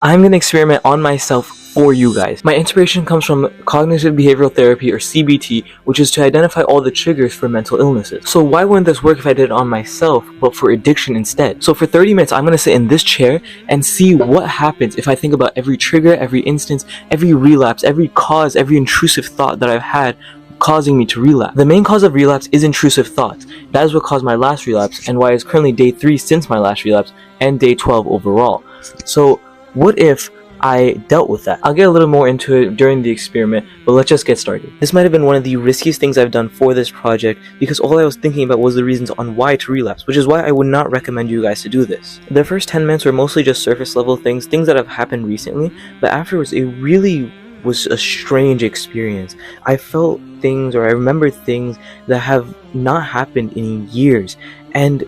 I'm going to experiment on myself for you guys. My inspiration comes from cognitive behavioral therapy, or CBT, which is to identify all the triggers for mental illnesses. So why wouldn't this work if I did it on myself, but for addiction instead? So for 30 minutes, I'm going to sit in this chair and see what happens if I think about every trigger, every instance, every relapse, every cause, every intrusive thought that I've had causing me to relapse. The main cause of relapse is intrusive thoughts. That is what caused my last relapse, and why it's currently day 3 since my last relapse, and day 12 overall. So what if I dealt with that? I'll get a little more into it during the experiment, but let's just get started. This might have been one of the riskiest things I've done for this project, because all I was thinking about was the reasons on why to relapse, which is why I would not recommend you guys to do this. The first 10 minutes were mostly just surface level things that have happened recently, but afterwards it really was a strange experience. I felt things, or I remembered things that have not happened in years, and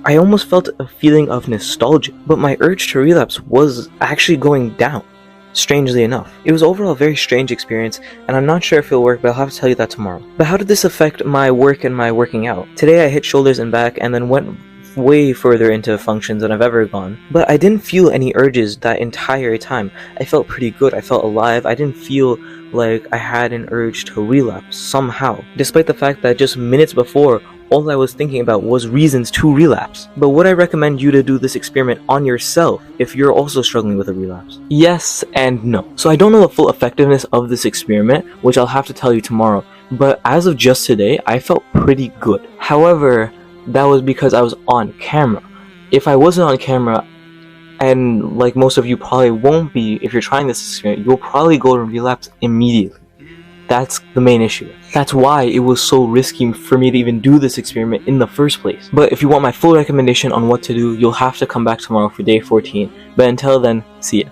I almost felt a feeling of nostalgia, but my urge to relapse was actually going down, strangely enough. It was overall a very strange experience, and I'm not sure if it'll work, but I'll have to tell you that tomorrow. But how did this affect my work and my working out? Today I hit shoulders and back, and then went way further into functions than I've ever gone. But I didn't feel any urges that entire time. I felt pretty good, I felt alive, I didn't feel like I had an urge to relapse somehow, despite the fact that just minutes before, all I was thinking about was reasons to relapse. But would I recommend you to do this experiment on yourself if you're also struggling with a relapse? Yes and no. So I don't know the full effectiveness of this experiment, which I'll have to tell you tomorrow, but as of just today, I felt pretty good. However, that was because I was on camera. If I wasn't on camera, and like most of you probably won't be if you're trying this experiment, you'll probably go to relapse immediately. That's the main issue. That's why it was so risky for me to even do this experiment in the first place. But if you want my full recommendation on what to do, you'll have to come back tomorrow for day 14. But until then, see ya.